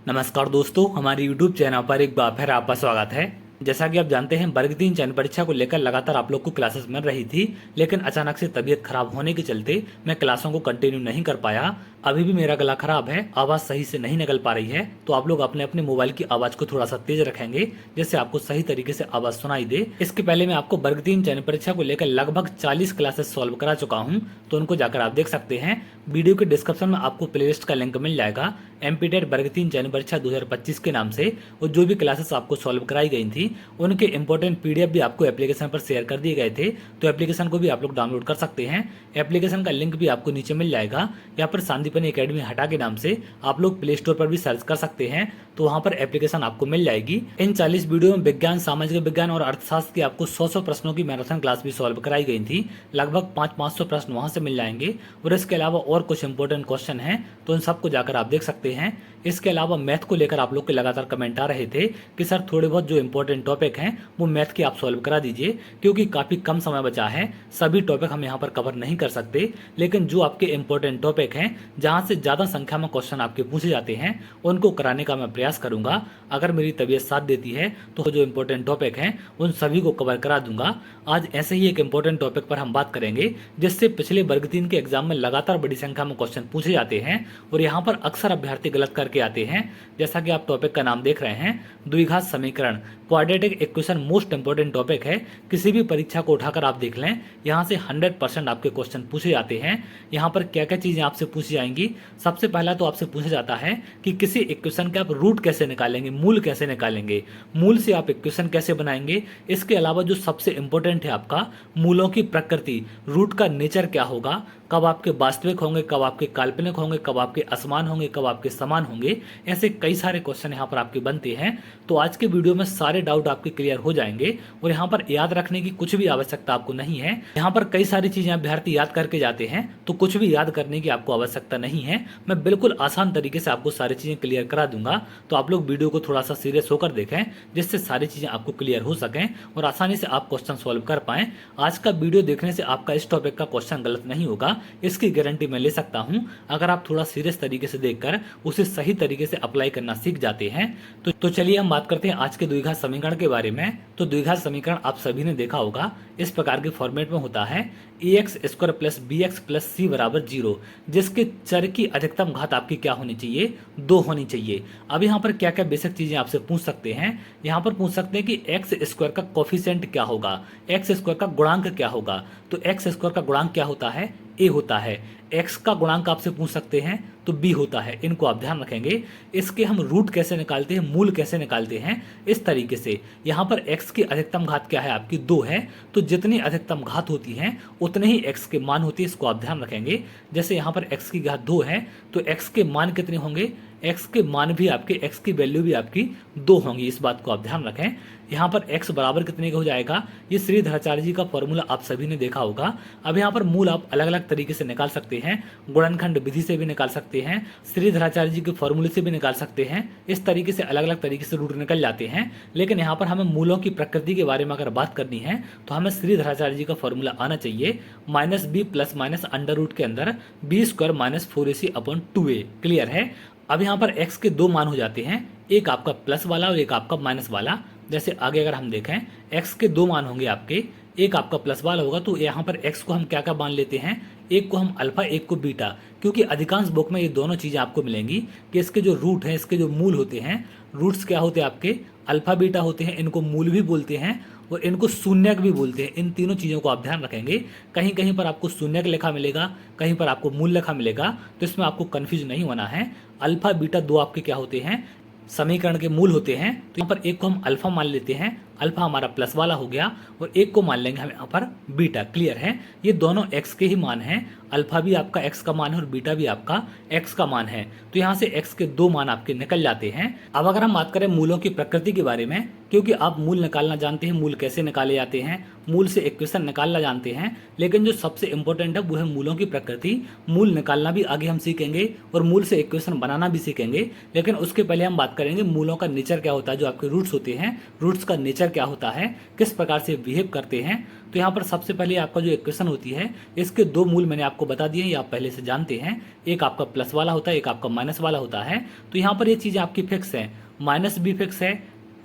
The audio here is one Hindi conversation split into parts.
नमस्कार दोस्तों, हमारे YouTube चैनल पर एक बार फिर आपका स्वागत है। जैसा कि आप जानते हैं, वर्ग 3 चयन परीक्षा को लेकर लगातार आप लोग को क्लासेस मिल रही थी, लेकिन अचानक से तबीयत खराब होने के चलते मैं क्लासों को कंटिन्यू नहीं कर पाया। अभी भी मेरा गला खराब है, आवाज़ सही से नहीं निकल पा रही है, तो आप लोग अपने अपने मोबाइल की आवाज़ को थोड़ा सा तेज रखेंगे जिससे आपको सही तरीके से आवाज़ सुनाई दे। इसके पहले मैं आपको वर्ग 3 चयन परीक्षा को लेकर लगभग 40 क्लासेस सॉल्व करा चुका हूँ, तो उनको जाकर आप देख सकते हैं। वीडियो के डिस्क्रिप्शन में आपको प्लेलिस्ट का लिंक मिल जाएगा, एमपीटेट वर्ग 3 चयन परीक्षा 2025 के नाम से, और जो भी क्लासेस आपको सॉल्व कराई गई थी उनके इंपॉर्टेंट पीडीएफ भी आपको एप्लीकेशन पर शेयर कर दिए गए थे, तो एप्लीकेशन को भी आप लोग डाउनलोड कर सकते हैं। एप्लीकेशन का लिंक भी आपको नीचे मिल जाएगा, या फिर संदीपनी एकेडमी हटा के नाम से आप लोग प्ले स्टोर पर भी सर्च कर सकते हैं, तो वहां पर एप्लीकेशन आपको मिल जाएगी। इन 40 वीडियो में विज्ञान, सामाजिक विज्ञान और अर्थशास्त्र की आपको 100 प्रश्नों की मैराथन क्लास भी सॉल्व कराई गई थी। लगभग 500 प्रश्न वहां से मिल जाएंगे, और इसके अलावा और कुछ इंपॉर्टेंट क्वेश्चन हैं, तो इन सबको जाकर आप देख सकते हैं। इसके अलावा मैथ को लेकर आप लोग के लगातार कमेंट आ रहे थे कि सर थोड़े बहुत जो इंपॉर्टेंट टॉपिक हैं वो मैथ के आप सॉल्व करा दीजिए, क्योंकि काफ़ी कम समय बचा है, सभी टॉपिक हम यहाँ पर कवर नहीं कर सकते, लेकिन जो आपके इंपॉर्टेंट टॉपिक हैं जहाँ से ज़्यादा संख्या में क्वेश्चन आपके पूछे जाते हैं उनको कराने का मैं प्रयास करूँगा। अगर मेरी तबीयत साथ देती है तो जो इंपॉर्टेंट टॉपिक हैं उन सभी को कवर करा दूंगा। आज ऐसे ही एक इंपॉर्टेंट टॉपिक पर हम बात करेंगे जिससे पिछले वर्ग 3 के एग्जाम में लगातार बड़ी संख्या में क्वेश्चन पूछे जाते हैं और यहाँ पर अक्सर अभ्यर्थी गलत करके आते हैं। जैसा कि आप टॉपिक का नाम देख रहे हैं, द्विघात समीकरण, quadratic equation most important topic है। किसी भी परीक्षा को उठाकर आप देख लें, यहाँ से 100% आपके क्वेश्चन पूछे जाते हैं। यहाँ पर क्या क्या चीजें आपसे पूछी जाएंगी? सबसे पहला तो आपसे पूछा जाता है कि किसी इक्वेशन के आप रूट कैसे निकालेंगे, मूल कैसे निकालेंगे, मूल से आप इक्वेशन कैसे बनाएंगे। इसके अलावा जो सबसे इंपॉर्टेंट है आपका, मूलों की प्रकृति, रूट का नेचर क्या होगा, कब आपके वास्तविक होंगे, कब आपके काल्पनिक होंगे, कब आपके असमान होंगे, कब आपके समान होंगे। ऐसे कई सारे क्वेश्चन यहाँ पर आपके बनते हैं, तो आज के वीडियो में सारे डाउट आपके क्लियर हो जाएंगे और यहाँ पर याद रखने की कुछ भी आवश्यकता आपको नहीं है। यहाँ पर कई सारी चीजें अभ्यर्थी याद करके जाते हैं, तो कुछ भी याद करने की आपको आवश्यकता नहीं है। मैं बिल्कुल आसान तरीके से आपको सारी चीजें क्लियर करा दूंगा, तो आप लोग वीडियो को थोड़ा सा सीरियस होकर देखें जिससे सारी चीजें आपको क्लियर हो सकें और आसानी से आप क्वेश्चन सॉल्व कर पाएं। आज का वीडियो देखने से आपका इस टॉपिक का क्वेश्चन गलत नहीं होगा, इसकी गारंटी मैं ले सकता हूं, अगर आप थोड़ा सीरियस तरीके से देखकर उसे सही तरीके से अप्लाई करना सीख जाते हैं। तो चलिए हम बात करते हैं आज के द्विघात समीकरण के बारे में। तो द्विघात समीकरण आप सभी ने देखा होगा, इस प्रकार के फॉर्मेट में होता है ax² plus bx plus c बराबर 0, जिसके चर की अधिकतम घात आपकी क्या होनी चाहिए? 2 होनी चाहिए। अब यहाँ पर क्या क्या बेसिक चीजें आपसे पूछ सकते हैं, यहाँ पर पूछ सकते हैं कि x² का कोफिशिएंट क्या होगा, x² का गुणांक क्या होगा। तो x² का गुणांक क्या होता है? a होता है। x का गुणांक आपसे पूछ सकते हैं तो b होता है, इनको आप ध्यान रखेंगे। इसके हम रूट कैसे निकालते हैं, मूल कैसे निकालते हैं, इस तरीके से। यहाँ पर x की अधिकतम घात क्या है आपकी? 2 है, तो जितनी अधिकतम घात होती है उतने ही x के मान होती है, इसको आप ध्यान रखेंगे। जैसे यहाँ पर x की घात 2 है तो x के मान कितने होंगे? x के मान भी आपके, x की वैल्यू भी आपकी 2 होंगी, इस बात को आप ध्यान रखें। यहाँ पर x बराबर कितने का हो जाएगा? ये श्रीधराचार्य जी का फॉर्मूला आप सभी ने देखा होगा। अब यहाँ पर मूल आप अलग अलग तरीके से निकाल सकते हैं, गुणनखंड विधि से भी निकाल सकते हैं, श्रीधराचार्य जी के फॉर्मूले से भी निकाल सकते हैं। इस तरीके से अलग अलग तरीके से रूट निकल जाते हैं, लेकिन यहाँ पर हमें मूलों की प्रकृति के बारे में अगर बात करनी है तो हमें श्रीधराचार्य जी का फॉर्मूला आना चाहिए, -b plus minus under root के अंदर b² माइनस 4ac/2a। क्लियर है? अब यहाँ पर x के 2 मान हो जाते हैं, एक आपका प्लस वाला और एक आपका माइनस वाला। जैसे आगे अगर हम देखें, x के 2 मान होंगे आपके, एक आपका प्लस वाला होगा, तो यहाँ पर x को हम क्या क्या मान लेते हैं? एक को हम अल्फा, एक को बीटा, क्योंकि अधिकांश बुक में ये दोनों चीज़ें आपको मिलेंगी कि इसके जो रूट हैं, इसके जो मूल होते हैं, रूट्स क्या होते हैं आपके? अल्फा बीटा होते हैं, इनको मूल भी बोलते हैं और इनको शून्यक भी बोलते हैं। इन तीनों चीज़ों को आप ध्यान रखेंगे। कहीं कहीं पर आपको शून्यक लिखा मिलेगा, कहीं पर आपको मूल लिखा मिलेगा, तो इसमें आपको कन्फ्यूज नहीं होना है। अल्फा बीटा 2 आपके क्या होते हैं? समीकरण के मूल होते हैं। तो यहाँ पर एक को हम अल्फा मान लेते हैं, अल्फा हमारा प्लस वाला हो गया, और एक को मान लेंगे हम यहाँ पर बीटा। क्लियर है? ये दोनों x के ही मान हैं, अल्फा भी आपका x का मान है और बीटा भी आपका x का मान है, तो यहाँ से x के 2 मान आपके निकल जाते हैं। अब अगर हम बात करें मूलों की प्रकृति के बारे में, क्योंकि आप मूल निकालना जानते हैं, मूल कैसे निकाले जाते हैं, मूल से इक्वेशन निकालना जानते हैं, लेकिन जो सबसे इंपॉर्टेंट है वो है मूलों की प्रकृति। मूल निकालना भी आगे हम सीखेंगे और मूल से इक्वेशन बनाना भी सीखेंगे, लेकिन उसके पहले हम बात करेंगे मूलों का नेचर क्या होता है। जो आपके रूट्स होते हैं, रूट्स का नेचर नेचर क्या होता है, किस प्रकार से बिहेव करते हैं। तो यहाँ पर सबसे पहले आपका जो इक्वेशन होती है, इसके दो मूल मैंने आपको बता दिए, ये आप पहले से जानते हैं। एक आपका प्लस वाला होता है, एक आपका माइनस वाला होता है। तो यहाँ पर ये चीज़ आपकी फिक्स है, माइनस भी फिक्स है,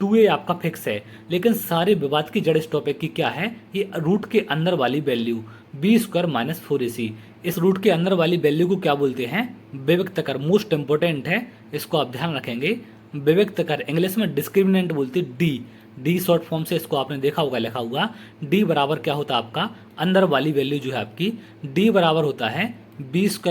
2a आपका फिक्स है। लेकिन सारे विवाद की जड़ इस टॉपिक की क्या है, ये रूट के अंदर वाली वैल्यू b² - 4ac, इस रूट के अंदर वाली वैल्यू को क्या बोलते हैं, विविक्त कर। मोस्ट इंपोर्टेंट है, इसको आप ध्यान रखेंगे। विविक्त कर इंग्लिश में डिस्क्रिमिनेंट बोलते डी शॉर्ट फॉर्म से इसको आपने देखा होगा लिखा हुआ। डी बराबर क्या होता है आपका, अंदर वाली वैल्यू जो है आपकी डी बराबर होता है b² -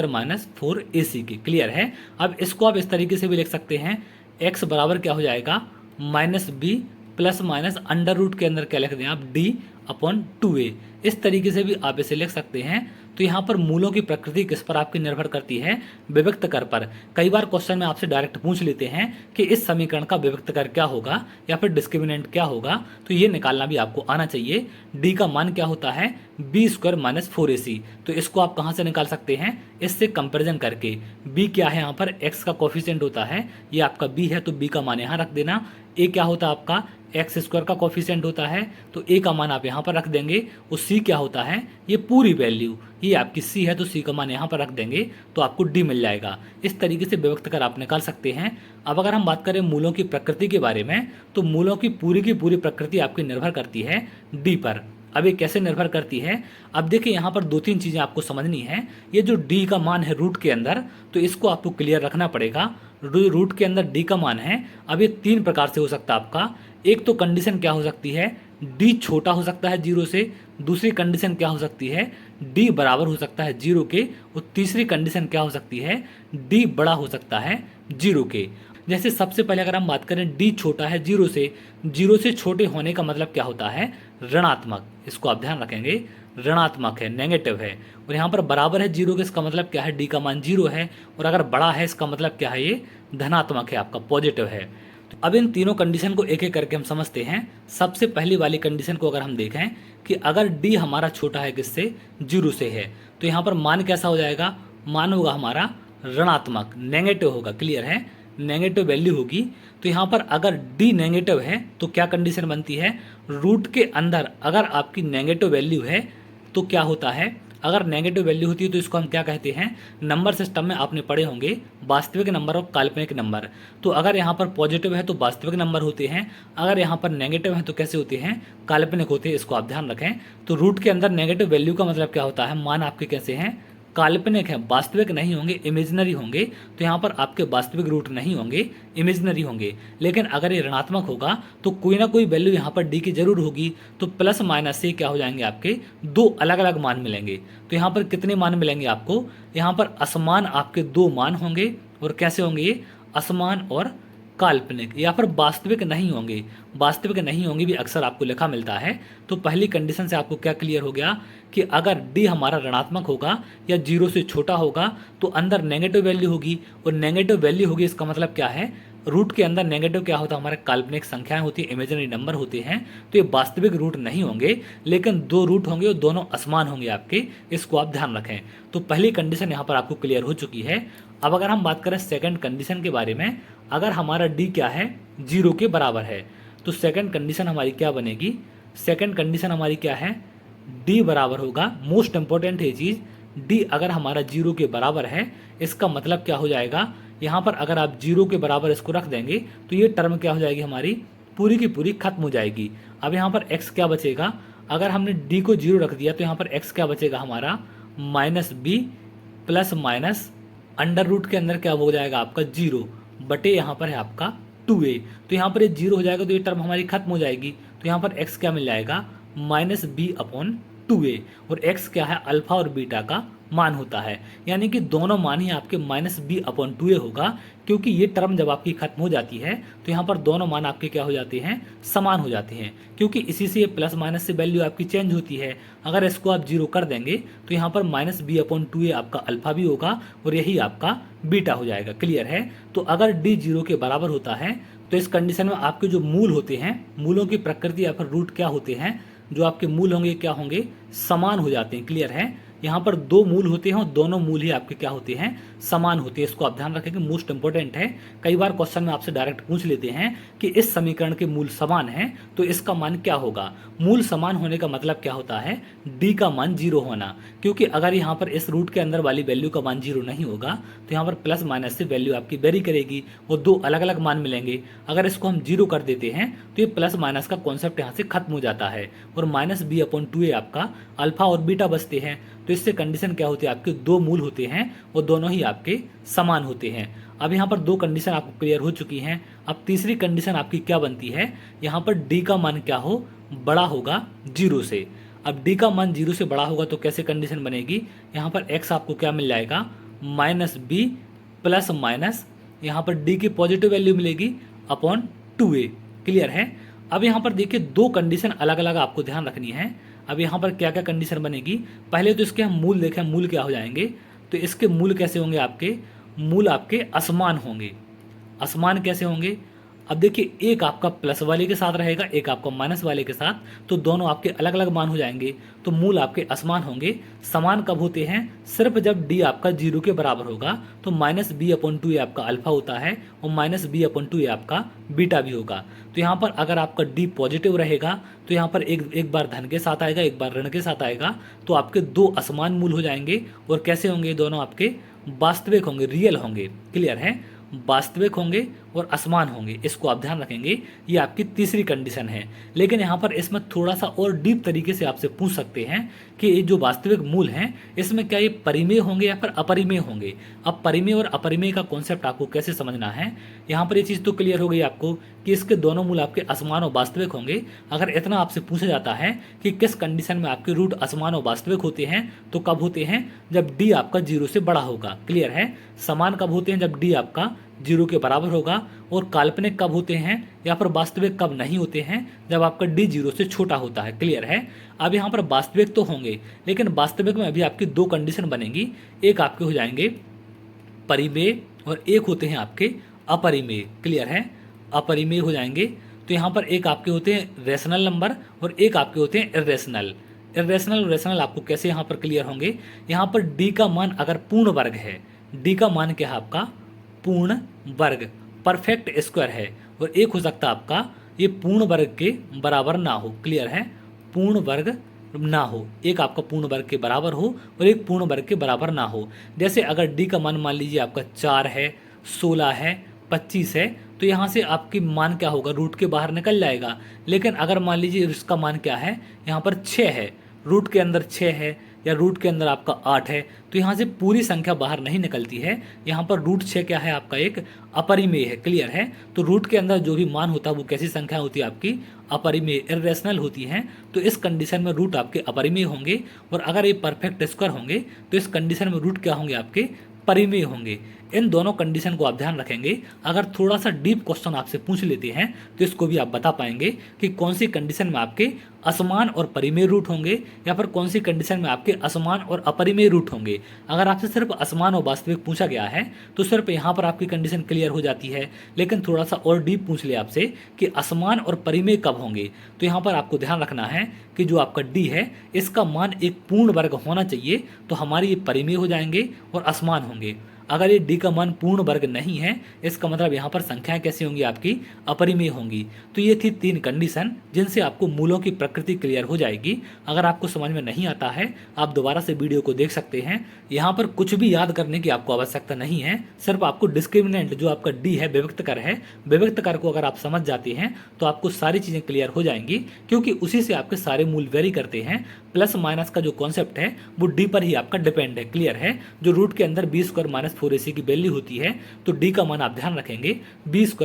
4ac के। क्लियर है। अब इसको आप इस तरीके से भी लिख सकते हैं, x बराबर क्या हो जाएगा -b plus minus under root के अंदर क्या लिख दें आप d/2a। इस तरीके से भी आप इसे लिख सकते हैं। तो यहाँ पर मूलों की प्रकृति किस पर आपकी निर्भर करती है, विविक्त कर पर। कई बार क्वेश्चन में आपसे डायरेक्ट पूछ लेते हैं कि इस समीकरण का विविक्त कर क्या होगा या फिर डिस्क्रिमिनेंट क्या होगा, तो ये निकालना भी आपको आना चाहिए। डी का मान क्या होता है b² - 4ac। तो इसको आप कहाँ से निकाल सकते हैं, इससे कंपेरिजन करके। b क्या है यहाँ पर, x का कोफिशिएंट होता है, ये आपका b है तो b का मान यहाँ रख देना। a क्या होता है आपका x² का कोफिशिएंट होता है, तो a का मान आप यहाँ पर रख देंगे। और c क्या होता है, ये पूरी वैल्यू, ये आपकी c है तो c का मान यहाँ पर रख देंगे तो आपको d मिल जाएगा। इस तरीके से विभक्त कर आप निकाल सकते हैं। अब अगर हम बात करें मूलों की प्रकृति के बारे में, तो मूलों की पूरी प्रकृति आपकी निर्भर करती है d पर। अब ये कैसे निर्भर करती है, अब देखिए यहाँ पर दो तीन चीज़ें आपको समझनी है। ये जो d का मान है रूट के अंदर, तो इसको आपको क्लियर रखना पड़ेगा। रूट के अंदर d का मान है, अब ये तीन प्रकार से हो सकता है आपका। एक तो कंडीशन क्या हो सकती है, d छोटा हो सकता है 0 से। दूसरी कंडीशन क्या हो सकती है, d बराबर हो सकता है 0 के। और तीसरी कंडीशन क्या हो सकती है, d बड़ा हो सकता है 0 के। जैसे सबसे पहले अगर हम बात करें d छोटा है 0 से, 0 से छोटे होने का मतलब क्या होता है, ऋणात्मक। इसको आप ध्यान रखेंगे, ऋणात्मक है, नेगेटिव है। और यहाँ पर बराबर है 0 के, इसका मतलब क्या है, d का मान 0 है। और अगर बड़ा है इसका मतलब क्या है, ये धनात्मक है, आपका पॉजिटिव है। तो अब इन तीनों कंडीशन को एक एक करके हम समझते हैं। सबसे पहली वाली कंडीशन को अगर हम देखें कि अगर d हमारा छोटा है किससे, 0 से है, तो यहाँ पर मान कैसा हो जाएगा, मान होगा हमारा ऋणात्मक, नेगेटिव होगा। क्लियर है, नेगेटिव वैल्यू होगी। तो यहाँ पर अगर d नेगेटिव है तो क्या कंडीशन बनती है, रूट के अंदर अगर आपकी नेगेटिव वैल्यू है तो क्या होता है, अगर नेगेटिव वैल्यू होती है तो इसको हम क्या कहते हैं, नंबर सिस्टम में आपने पढ़े होंगे वास्तविक नंबर और काल्पनिक नंबर। तो अगर यहाँ पर पॉजिटिव है तो वास्तविक नंबर होते हैं, अगर यहाँ पर नेगेटिव है तो कैसे होते हैं, काल्पनिक होते हैं। इसको आप ध्यान रखें। तो रूट के अंदर नेगेटिव वैल्यू का मतलब क्या होता है, मान आपके कैसे हैं, काल्पनिक है, वास्तविक नहीं होंगे, इमेजिनरी होंगे। तो यहाँ पर आपके वास्तविक रूट नहीं होंगे, इमेजिनरी होंगे। लेकिन अगर ये ऋणात्मक होगा तो कोई ना कोई वैल्यू यहाँ पर d की जरूर होगी। तो प्लस माइनस से क्या हो जाएंगे, आपके दो अलग अलग मान मिलेंगे। तो यहाँ पर कितने मान मिलेंगे आपको, यहाँ पर असमान आपके दो मान होंगे। और कैसे होंगे ये, असमान और काल्पनिक, या फिर वास्तविक नहीं होंगे। वास्तविक नहीं होंगे भी अक्सर आपको लिखा मिलता है। तो पहली कंडीशन से आपको क्या क्लियर हो गया कि अगर d हमारा ऋणात्मक होगा या 0 से छोटा होगा तो अंदर नेगेटिव वैल्यू होगी। और नेगेटिव वैल्यू होगी इसका मतलब क्या है, रूट के अंदर नेगेटिव क्या होता है, हमारे काल्पनिक संख्याएं होती है, इमेजिनरी नंबर होते हैं। तो ये वास्तविक रूट नहीं होंगे, लेकिन दो रूट होंगे और दोनों असमान होंगे आपके। इसको आप ध्यान रखें। तो पहली कंडीशन यहाँ पर आपको क्लियर हो चुकी है। अब अगर हम बात करें सेकंड कंडीशन के बारे में, अगर हमारा d क्या है, 0 के बराबर है, तो सेकंड कंडीशन हमारी क्या बनेगी, सेकंड कंडीशन हमारी क्या है, d बराबर होगा, मोस्ट इंपॉर्टेंट है चीज़, d अगर हमारा 0 के बराबर है, इसका मतलब क्या हो जाएगा, यहाँ पर अगर आप 0 के बराबर इसको रख देंगे तो ये टर्म क्या हो जाएगी, हमारी पूरी की पूरी खत्म हो जाएगी। अब यहाँ पर x क्या बचेगा, अगर हमने d को 0 रख दिया तो यहाँ पर x क्या बचेगा हमारा, -b plus minus under root के अंदर क्या हो जाएगा आपका 0 बटे यहाँ पर है आपका 2a। तो यहाँ पर ये 0 हो जाएगा तो ये टर्म हमारी खत्म हो जाएगी। तो यहाँ पर x क्या मिल जाएगा, -b/2a। और x क्या है, अल्फा और बीटा का मान होता है। यानी कि दोनों मान ही आपके -b/2a होगा, क्योंकि ये टर्म जब आपकी खत्म हो जाती है तो यहाँ पर दोनों मान आपके क्या हो जाते हैं, समान हो जाते हैं। क्योंकि इसी से ये प्लस माइनस से वैल्यू आपकी चेंज होती है। अगर इसको आप 0 कर देंगे तो यहाँ पर -b/2a आपका अल्फा भी होगा और यही आपका बीटा हो जाएगा। क्लियर है। तो अगर d 0 के बराबर होता है तो इस कंडीशन में आपके जो मूल होते हैं, मूलों की प्रकृति या फिर रूट क्या होते हैं, जो आपके मूल होंगे क्या होंगे, समान हो जाते हैं। क्लियर है। यहाँ पर दो मूल होते हैं और दोनों मूल ही आपके क्या होते हैं, समान होती है। इसको आप ध्यान रखेंगे, मोस्ट इंपोर्टेंट है। कई बार क्वेश्चन में आपसे डायरेक्ट पूछ लेते हैं कि इस समीकरण के मूल समान हैं तो इसका मान क्या होगा। मूल समान होने का मतलब क्या होता है, डी का मान 0 होना। क्योंकि अगर यहाँ पर इस रूट के अंदर वाली वैल्यू का मान 0 नहीं होगा तो यहाँ पर प्लस माइनस से वैल्यू आपकी वेरी करेगी, वो दो अलग अलग मान मिलेंगे। अगर इसको हम 0 कर देते हैं तो ये प्लस माइनस का कॉन्सेप्ट यहाँ से खत्म हो जाता है और -b/2a आपका अल्फा और बीटा बचते हैं। तो इससे कंडीशन क्या होती है, आपके दो मूल होते हैं वो दोनों ही आपके समान होते हैं। अब यहाँ पर दो कंडीशन आपको क्लियर हो चुकी हैं। अब तीसरी कंडीशन आपकी क्या बनती है, यहाँ पर डी का मान क्या हो, बड़ा होगा 0 से। अब डी का मान 0 से बड़ा होगा तो कैसे कंडीशन बनेगी, यहाँ पर x आपको क्या मिल जाएगा, -b प्लस माइनस यहाँ पर डी की पॉजिटिव वैल्यू मिलेगी अपॉन 2a। क्लियर है। अब यहाँ पर देखिए दो कंडीशन अलग अलग आपको ध्यान रखनी है। अब यहाँ पर क्या क्या कंडीशन बनेगी, पहले तो इसके हम मूल देखें, मूल क्या हो जाएंगे। तो इसके मूल कैसे होंगे, आपके मूल आपके असमान होंगे। असमान कैसे होंगे, अब देखिए एक आपका प्लस वाले के साथ रहेगा, एक आपका माइनस वाले के साथ, तो दोनों आपके अलग अलग मान हो जाएंगे। तो मूल आपके असमान होंगे। समान कब होते हैं, सिर्फ जब डी आपका 0 के बराबर होगा। तो -b/2a आपका अल्फा होता है और -b/2a आपका बीटा भी होगा। तो यहाँ पर अगर आपका डी पॉजिटिव रहेगा तो यहाँ पर एक बार धन के साथ आएगा, एक बार ऋण के साथ आएगा। तो आपके दो असमान मूल हो जाएंगे। और कैसे होंगे, दोनों आपके वास्तविक होंगे, रियल होंगे। क्लियर है, वास्तविक होंगे और असमान होंगे। इसको आप ध्यान रखेंगे, ये आपकी तीसरी कंडीशन है। लेकिन यहाँ पर इसमें थोड़ा सा और डीप तरीके से आपसे पूछ सकते हैं कि ये जो वास्तविक मूल हैं इसमें क्या ये परिमेय होंगे या फिर अपरिमेय होंगे। अब परिमेय और अपरिमेय का कॉन्सेप्ट आपको कैसे समझना है, यहाँ पर ये चीज़ तो क्लियर हो गई आपको कि इसके दोनों मूल आपके असमान और वास्तविक होंगे। अगर इतना आपसे पूछा जाता है कि किस कंडीशन में आपके रूट असमान और वास्तविक होते हैं, तो कब होते हैं, जब डी आपका 0 से बड़ा होगा। क्लियर है। समान कब होते हैं, जब डी आपका 0 के बराबर होगा। और काल्पनिक कब होते हैं या फिर वास्तविक कब नहीं होते हैं, जब आपका डी 0 से छोटा होता है। क्लियर है। अब यहाँ पर वास्तविक तो होंगे, लेकिन वास्तविक में अभी आपकी दो कंडीशन बनेंगी। एक आपके हो जाएंगे परिमेय और एक होते हैं आपके अपरिमेय। क्लियर है, अपरिमेय हो जाएंगे। तो यहाँ पर एक आपके होते हैं रेशनल नंबर और एक आपके होते हैं इर्रेशनल। इर्रेशनल और रेशनल आपको कैसे यहाँ पर क्लियर होंगे, यहाँ पर डी का मान अगर पूर्ण वर्ग है, डी का मान क्या है आपका, पूर्ण वर्ग, परफेक्ट स्क्वायर है। और एक हो सकता है आपका ये पूर्ण वर्ग के बराबर ना हो। क्लियर है, पूर्ण वर्ग ना हो, एक आपका पूर्ण वर्ग के बराबर हो और एक पूर्ण वर्ग के बराबर ना हो। जैसे अगर डी का मान मान लीजिए आपका 4 है, 16 है, 25 है, तो यहाँ से आपकी मान क्या होगा, रूट के बाहर निकल जाएगा। लेकिन अगर मान लीजिए इसका मान क्या है, यहाँ पर 6 है, रूट के अंदर 6 है या रूट के अंदर आपका 8 है, तो यहाँ से पूरी संख्या बाहर नहीं निकलती है। यहाँ पर रूट 6 क्या है आपका, एक अपरिमेय है। क्लियर है। तो रूट के अंदर जो भी मान होता है वो कैसी संख्या होती है आपकी, अपरिमेय, इर्रेशनल होती हैं। तो इस कंडीशन में रूट आपके अपरिमेय होंगे। और अगर ये परफेक्ट स्क्वायर होंगे तो इस कंडीशन में रूट क्या होंगे, आपके परिमेय होंगे। इन दोनों कंडीशन को आप ध्यान रखेंगे। अगर थोड़ा सा डीप क्वेश्चन आपसे पूछ लेते हैं तो इसको भी आप बता पाएंगे कि कौन सी कंडीशन में आपके असमान और परिमेय रूट होंगे या फिर कौन सी कंडीशन में आपके असमान और अपरिमेय रूट होंगे। अगर आपसे सिर्फ असमान और वास्तविक पूछा गया है तो सिर्फ यहाँ पर आपकी कंडीशन क्लियर हो जाती है। लेकिन थोड़ा सा और डीप पूछ ले आपसे कि असमान और परिमेय कब होंगे, तो यहाँ पर आपको ध्यान रखना है कि जो आपका डी है इसका मान एक पूर्ण वर्ग होना चाहिए, तो हमारे ये परिमेय हो जाएंगे और असमान होंगे। अगर ये डी का मान पूर्ण वर्ग नहीं है, इसका मतलब यहाँ पर संख्याएं कैसी होंगी, आपकी अपरिमेय होंगी। तो ये थी 3 कंडीशन जिनसे आपको मूलों की प्रकृति क्लियर हो जाएगी। अगर आपको समझ में नहीं आता है आप दोबारा से वीडियो को देख सकते हैं। यहाँ पर कुछ भी याद करने की आपको आवश्यकता नहीं है, सिर्फ आपको डिस्क्रिमिनेंट जो आपका डी है, विभक्त कर है, विभक्त कर को अगर आप समझ जाते हैं तो आपको सारी चीज़ें क्लियर हो जाएंगी, क्योंकि उसी से आपके सारे मूल वेरी करते हैं। प्लस माइनस का जो कॉन्सेप्ट है वो डी पर ही आपका डिपेंड है। क्लियर है। जो रूट के अंदर b² - 4ac की वैल्यू होती है तो डी का मान आप ध्यान रखेंगे b² -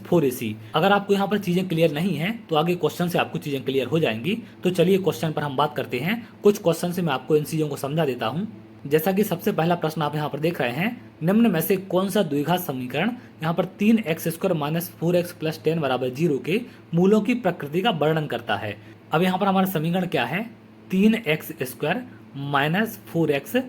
4ac। अगर आपको यहाँ पर चीजें क्लियर नहीं है तो आगे क्वेश्चन से आपको चीजें क्लियर हो जाएंगी। तो चलिए क्वेश्चन पर हम बात करते हैं। कुछ क्वेश्चन से मैं आपको इन चीजों को समझा देता हूँ। जैसा कि सबसे पहला प्रश्न आप यहाँ पर देख रहे हैं, निम्न में से कौन सा द्विघात समीकरण यहाँ पर 3x² - 4x + 10 = 0 के मूलों की प्रकृति का वर्णन करता है। अब यहाँ पर हमारा समीकरण क्या है, 3x² - 4x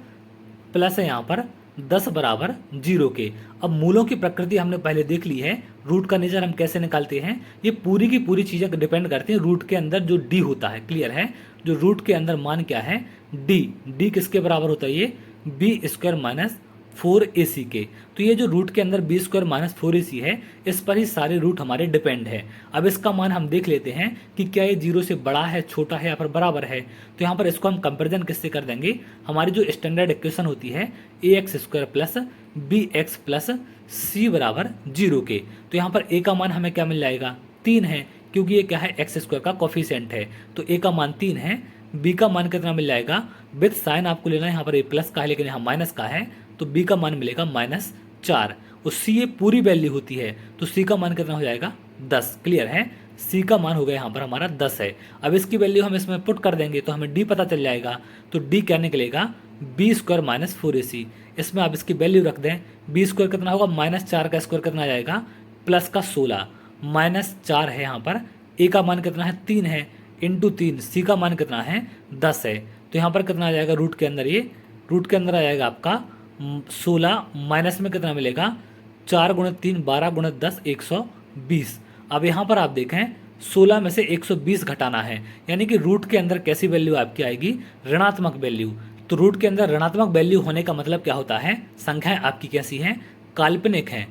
प्लस है यहाँ पर 10 = 0 के। अब मूलों की प्रकृति हमने पहले देख ली है। रूट का नेचर हम कैसे निकालते हैं, ये पूरी की पूरी चीजें डिपेंड करती हैं रूट के अंदर जो डी होता है। क्लियर है। जो रूट के अंदर मान क्या है, डी किसके बराबर होता है, ये b² - 4ac के। तो ये जो रूट के अंदर बी स्क्वायर माइनस 4ac है, इस पर ही सारे रूट हमारे डिपेंड है। अब इसका मान हम देख लेते हैं कि क्या ये 0 से बड़ा है, छोटा है या फिर बराबर है। तो यहाँ पर इसको हम कंपेरिजन किससे कर देंगे, हमारी जो स्टैंडर्ड इक्वेशन होती है ax square plus bx plus c बराबर 0 के। तो यहाँ पर a का मान हमें क्या मिल जाएगा, 3 है, क्योंकि ये क्या है एक्स स्क्वायर का कोफिशिएंट है। तो a का मान 3 है, b का मान कितना मिल जाएगा, विद साइन आपको लेना है, यहाँ पर ये प्लस का है लेकिन यहाँ माइनस का है, तो b का मान मिलेगा -4। और c ये पूरी वैल्यू होती है, तो c का मान कितना हो जाएगा 10। क्लियर है, c का मान हो गया यहाँ पर हमारा 10 है। अब इसकी वैल्यू हम इसमें पुट कर देंगे तो हमें d पता चल जाएगा। तो d क्या निकलेगा, बी स्क्वायर माइनस 4ac। इसमें आप इसकी वैल्यू रख दें, बी स्क्वायर कितना होगा, -4 का स्क्वायर कितना आ जाएगा, प्लस का 16, -4 है यहाँ पर, a का मान कितना है 3 है, इंटू 3, c का मान कितना है 10 है। तो यहाँ पर कितना आ जाएगा रूट के अंदर, ये रूट के अंदर आ जाएगा आपका 16, माइनस में कितना मिलेगा, 4 गुणित 3 12 गुणित 10 120। अब यहाँ पर आप देखें 16 में से 120 घटाना है, यानी कि रूट के अंदर कैसी वैल्यू आपकी आएगी, ऋणात्मक वैल्यू। तो रूट के अंदर ऋणात्मक वैल्यू होने का मतलब क्या होता है, संख्याएं आपकी कैसी हैं, काल्पनिक हैं,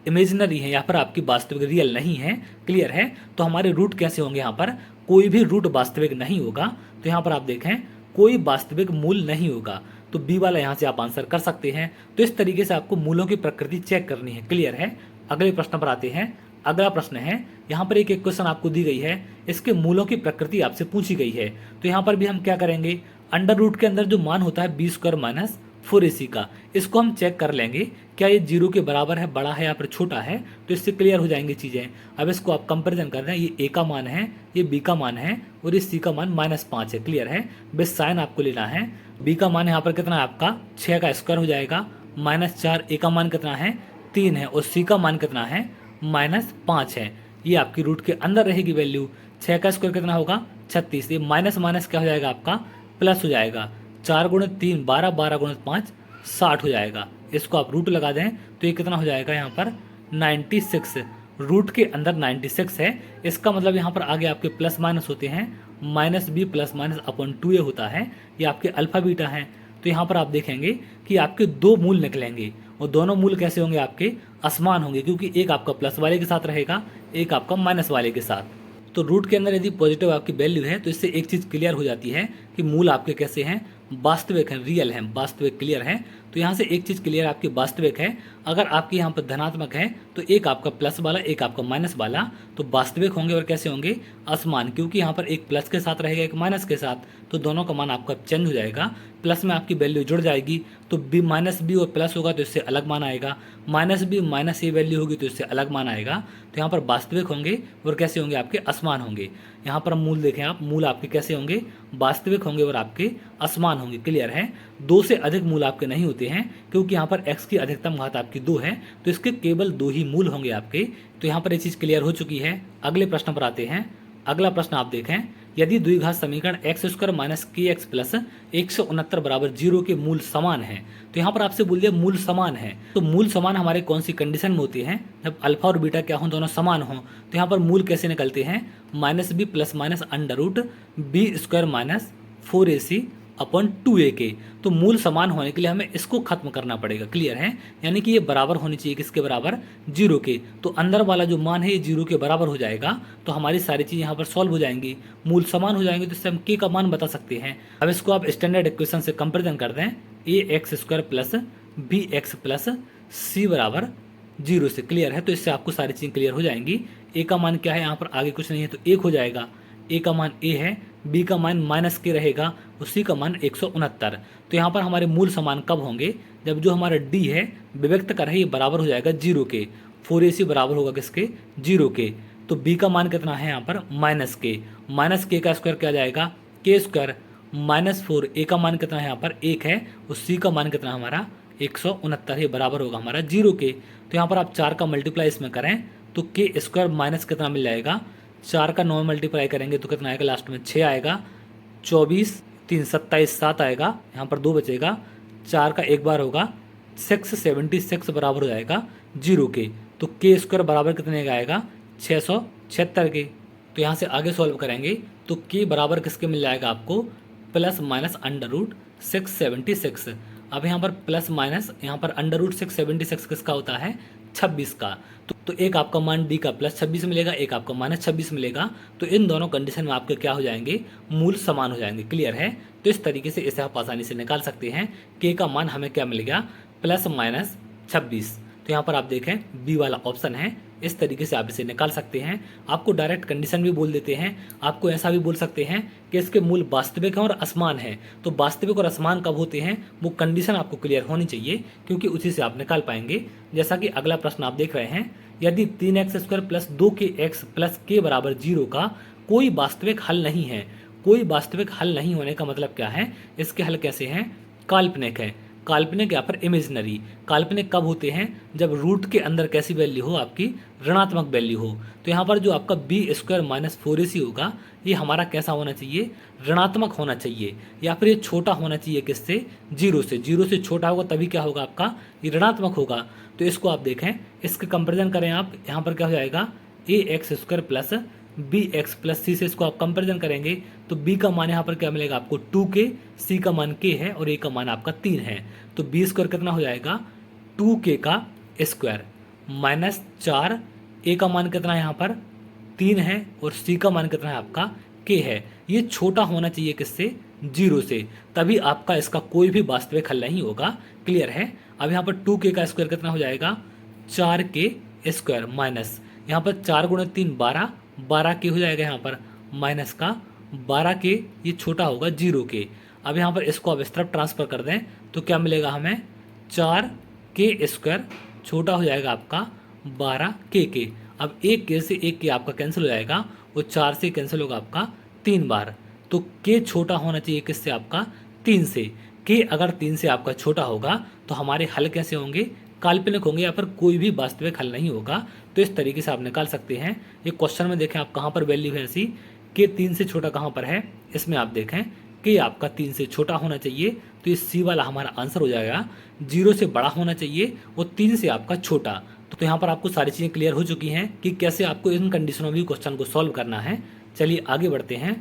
इमेजिनरी है, यहाँ पर आपकी वास्तविक रियल नहीं है। क्लियर है, तो हमारे रूट कैसे होंगे, यहाँ पर कोई भी रूट वास्तविक नहीं होगा। तो यहाँ पर आप देखें कोई वास्तविक मूल नहीं होगा, तो बी वाला यहाँ से आप आंसर कर सकते हैं। तो इस तरीके से आपको मूलों की प्रकृति चेक करनी है। क्लियर है, अगले प्रश्न पर आते हैं। अगला प्रश्न है, यहाँ पर एक क्वेश्चन आपको दी गई है, इसके मूलों की प्रकृति आपसे पूछी गई है। तो यहाँ पर भी हम क्या करेंगे, अंडर रूट के अंदर जो मान होता है बी स्क्वायर माइनस 4ac का, इसको हम चेक कर लेंगे क्या ये 0 के बराबर है, बड़ा है या फिर छोटा है। तो इससे क्लियर हो जाएंगी चीज़ें। अब इसको आप कंपेरिजन कर रहे हैं, ये a का मान है, ये b का मान है और ये c का मान -5 है। क्लियर है, बेस साइन आपको लेना है। b का मान यहाँ पर कितना है आपका 6 का स्क्वायर हो जाएगा, -4, a का मान कितना है 3 है और c का मान कितना है -5 है। ये आपकी रूट के अंदर रहेगी वैल्यू। 6 का स्क्वायर कितना होगा 36, ये माइनस माइनस क्या हो जाएगा आपका प्लस हो जाएगा, 4 गुणित 3 12 12 गुणित 5 60 हो जाएगा। इसको आप रूट लगा दें तो ये कितना हो जाएगा यहाँ पर 96। रूट के अंदर 96 है, इसका मतलब यहाँ पर आगे आपके प्लस माइनस होते हैं, -b plus minus upon 2a होता है, ये आपके अल्फा बीटा हैं। तो यहाँ पर आप देखेंगे कि आपके दो मूल निकलेंगे और दोनों मूल कैसे होंगे, आपके असमान होंगे, क्योंकि एक आपका प्लस वाले के साथ रहेगा, एक आपका माइनस वाले के साथ। तो रूट के अंदर यदि पॉजिटिव आपकी वैल्यू है तो इससे एक चीज़ क्लियर हो जाती है कि मूल आपके कैसे हैं, वास्तविक हैं, रियल हैं, वास्तविक। क्लियर है, तो यहाँ से एक चीज़ क्लियर आपकी वास्तविक है। अगर आपके यहाँ पर धनात्मक है तो एक आपका प्लस वाला, एक आपका माइनस वाला, तो वास्तविक होंगे और कैसे होंगे, असमान, क्योंकि यहाँ पर एक प्लस के साथ रहेगा, एक माइनस के साथ, तो दोनों का मान आपका चेंज हो जाएगा। प्लस में आपकी वैल्यू जुड़ जाएगी तो बी माइनस बी और प्लस होगा तो इससे अलग मान आएगा, माइनस बी माइनस ए वैल्यू होगी तो इससे अलग मान आएगा। तो यहाँ पर वास्तविक होंगे और कैसे होंगे, आपके असमान होंगे। यहाँ पर मूल देखें आप, मूल आपके कैसे होंगे, वास्तविक होंगे और आपके असमान होंगे। क्लियर है, 2 से अधिक मूल आपके नहीं होते हैं, क्योंकि यहाँ पर x की अधिकतम घात आपकी 2 है, तो इसके केवल 2 ही मूल होंगे आपके। तो यहाँ पर ये चीज़ क्लियर हो चुकी है। अगले प्रश्न पर आते हैं। अगला प्रश्न आप देखें, यदि द्विघात समीकरण एक्स स्क्वायर माइनस के एक्स प्लस 169 बराबर 0 के मूल समान है। तो यहाँ पर आपसे बोल दिया मूल समान है, तो मूल समान हमारे कौन सी कंडीशन में होती हैं, जब अल्फा और बीटा क्या हों, दोनों समान हों। तो यहाँ पर मूल कैसे निकलते हैं, -b plus minus under root b square minus 4ac upon 2a के। तो मूल समान होने के लिए हमें इसको खत्म करना पड़ेगा। क्लियर है, यानी कि ये बराबर होनी चाहिए किसके बराबर, 0 के। तो अंदर वाला जो मान है ये 0 के बराबर हो जाएगा, तो हमारी सारी चीज़ यहाँ पर सॉल्व हो जाएंगी, मूल समान हो जाएंगे, तो इससे हम के का मान बता सकते हैं। अब इसको आप स्टैंडर्ड इक्वेशन से कंपेरिजन कर दें, ax square plus bx plus c बराबर 0 से। क्लियर है, तो इससे आपको सारी चीज़ें क्लियर हो जाएंगी। a का मान क्या है, यहाँ पर आगे कुछ नहीं है तो 1 हो जाएगा, a का मान a है, b का मान माइनस के रहेगा और c का मान 169। तो यहाँ पर हमारे मूल समान कब होंगे, जब जो हमारा d है विभक्त का है ये बराबर हो जाएगा 0 के, 4ac बराबर होगा किसके, 0 के। तो b का मान कितना है यहाँ पर माइनस के का स्क्वायर क्या जाएगा, के स्क्वायर -4, a का मान कितना है यहाँ पर 1 है और c का मान कितना हमारा 169, ये बराबर होगा हमारा 0 के। तो यहाँ पर आप 4 का मल्टीप्लाई इसमें करें तो के स्क्वायर माइनस कितना मिल जाएगा, 4 का 9 मल्टीप्लाई करेंगे तो कितना आएगा, लास्ट में 6 आएगा, 24 3 27 7 आएगा, यहाँ पर 2 बचेगा, 4 का एक बार होगा 676 बराबर हो जाएगा 0 के। तो के स्क्वायर बराबर कितने का आएगा, 676 के। तो यहाँ से आगे सॉल्व करेंगे तो के बराबर किसके मिल जाएगा आपको, प्लस माइनस अंडर रूट 676। अब यहाँ पर प्लस माइनस, यहाँ पर √676 किसका होता है, 26 का। तो एक आपका मान डी का +26 मिलेगा, एक आपका -26 मिलेगा। तो इन दोनों कंडीशन में आपके क्या हो जाएंगे, मूल समान हो जाएंगे। क्लियर है। तो इस तरीके से इसे आप आसानी से निकाल सकते हैं। के का मान हमें क्या मिल गया, +-26। तो यहाँ पर आप देखें बी वाला ऑप्शन है। इस तरीके से आप इसे निकाल सकते हैं। आपको डायरेक्ट कंडीशन भी बोल देते हैं, आपको ऐसा भी बोल सकते हैं कि इसके मूल वास्तविक हैं और असमान है। तो वास्तविक और असमान कब होते हैं, वो कंडीशन आपको क्लियर होनी चाहिए, क्योंकि उसी से आप निकाल पाएंगे। जैसा कि अगला प्रश्न आप देख रहे हैं, यदि 3x² + 2kx + k = 0 का कोई वास्तविक हल नहीं है। कोई वास्तविक हल नहीं होने का मतलब क्या है, इसके हल कैसे हैं, काल्पनिक है। काल्पनिक या फिर इमेजिनरी। काल्पनिक कब होते हैं, जब रूट के अंदर कैसी वैल्यू हो, आपकी ऋणात्मक वैल्यू हो। तो यहाँ पर जो आपका b² - 4ac होगा, ये हमारा कैसा होना चाहिए, ऋणात्मक होना चाहिए, या फिर ये छोटा होना चाहिए किससे, 0 से। 0 से छोटा होगा तभी क्या होगा आपका, ये ऋणात्मक होगा। तो इसको आप देखें, इसके कंपेरिजन करें आप, यहाँ पर क्या हो जाएगा, ax² + bx + c से इसको आप कंपेरिजन करेंगे तो b का मान यहाँ पर क्या मिलेगा आपको, 2k, c का मान k है और a का मान आपका 3 है। तो b² कितना हो जाएगा, 2k का स्क्वायर -4, a का मान कितना है यहाँ पर 3 है और c का मान कितना है आपका k है। ये छोटा होना चाहिए किससे, 0 से, तभी आपका इसका कोई भी वास्तविक हल नहीं होगा। क्लियर है। अब यहाँ पर 2k का स्क्वायर कितना हो जाएगा, 4k² माइनस, यहाँ पर 4 × 3 12, 12k हो जाएगा, यहाँ पर माइनस का 12k, ये छोटा होगा 0k। अब यहाँ पर इसको आप इस तरफ ट्रांसफ़र कर दें तो क्या मिलेगा हमें, 4k² छोटा हो जाएगा आपका 12k। अब एक k से एक k आपका कैंसिल हो जाएगा, वो 4 से कैंसिल होगा आपका 3 बार। तो k छोटा होना चाहिए किससे, आपका 3 से। k अगर 3 से आपका छोटा होगा तो हमारे हल कैसे होंगे, काल्पनिक होंगे, या फिर कोई भी वास्तविक हल नहीं होगा। तो इस तरीके से आप निकाल सकते हैं। ये क्वेश्चन में देखें आप कहाँ पर वैल्यू है ऐसी, कि 3 से छोटा कहाँ पर है, इसमें आप देखें कि आपका 3 से छोटा होना चाहिए। तो ये सी वाला हमारा आंसर हो जाएगा। 0 से बड़ा होना चाहिए और 3 से आपका छोटा। तो यहाँ पर आपको सारी चीज़ें क्लियर हो चुकी हैं कि कैसे आपको इन कंडीशनों में क्वेश्चन को सॉल्व करना है। चलिए आगे बढ़ते हैं।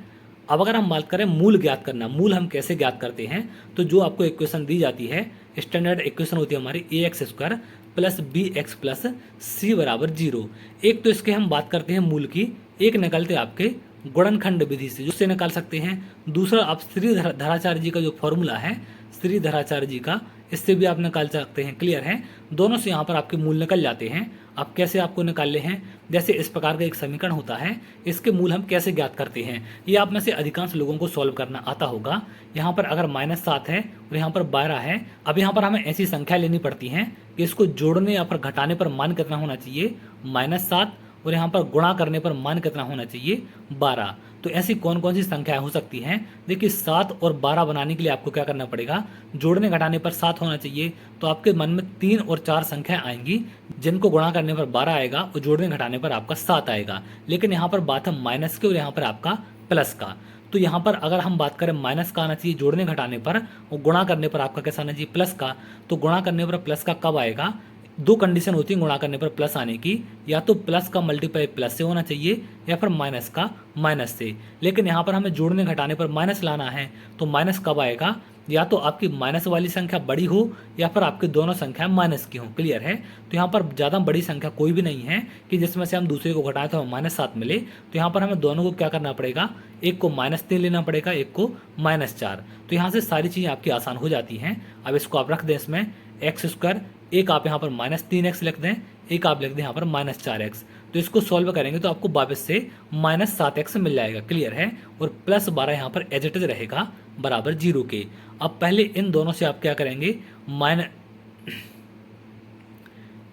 अब अगर हम बात करें मूल ज्ञात करना, मूल हम कैसे ज्ञात करते हैं, तो जो आपको इक्वेशन दी जाती है, स्टैंडर्ड इक्वेशन होती है हमारी ax² + bx + c = 0। एक तो इसके हम बात करते हैं मूल की, एक निकलते आपके गुणनखंड विधि से, जिससे निकाल सकते हैं। दूसरा आप श्रीधराचार्य जी का जो फॉर्मूला है, श्रीधराचार्य जी का, इससे भी आप निकाल सकते हैं। क्लियर है। दोनों से यहाँ पर आपके मूल निकल जाते हैं। अब कैसे आपको निकालने हैं, जैसे इस प्रकार का एक समीकरण होता है, इसके मूल हम कैसे ज्ञात करते हैं, ये आप में से अधिकांश लोगों को सॉल्व करना आता होगा। यहाँ पर अगर -7 है और यहाँ पर 12 है, अब यहाँ पर हमें ऐसी संख्या लेनी पड़ती हैं कि इसको जोड़ने या फिर घटाने पर मान कितना होना चाहिए, -7, और यहाँ पर गुणा करने पर मान कितना होना चाहिए, 12। तो ऐसी कौन कौन सी संख्याएं हो सकती हैं, देखिए 7 और 12 बनाने के लिए आपको क्या करना पड़ेगा, जोड़ने घटाने पर 7 होना चाहिए। तो आपके मन में 3 और 4 संख्याएं आएंगी, जिनको गुणा करने पर 12 आएगा और जोड़ने घटाने पर आपका 7 आएगा। लेकिन यहाँ पर बात है माइनस की और यहाँ पर आपका प्लस का। तो यहाँ पर अगर हम बात करें माइनस का आना चाहिए जोड़ने घटाने पर, और गुणा करने पर आपका कैसा आना चाहिए, प्लस का। तो गुणा करने पर प्लस का कब आएगा, दो कंडीशन होती है गुणा करने पर प्लस आने की, या तो प्लस का मल्टीप्लाई प्लस से होना चाहिए या फिर माइनस का माइनस से। लेकिन यहाँ पर हमें जोड़ने घटाने पर माइनस लाना है, तो माइनस कब आएगा, या तो आपकी माइनस वाली संख्या बड़ी हो या फिर आपकी दोनों संख्या माइनस की हो। क्लियर है। तो यहाँ पर ज़्यादा बड़ी संख्या कोई भी नहीं है कि जिसमें से हम दूसरे को घटाएं तो हमें -7 मिले। तो यहाँ पर हमें दोनों को क्या करना पड़ेगा, एक को -3 लेना पड़ेगा, एक को -4। तो यहाँ से सारी चीज़ें आपकी आसान हो जाती हैं। अब इसको आप रख दें इसमें x², एक आप यहाँ पर -3x लिख दें, एक आप लिख दें यहाँ पर -4x। तो इसको सॉल्व करेंगे तो आपको वापस से -7x मिल जाएगा। क्लियर है। और +12 यहाँ पर एज इट इज रहेगा बराबर 0 के। अब पहले इन दोनों से आप क्या करेंगे,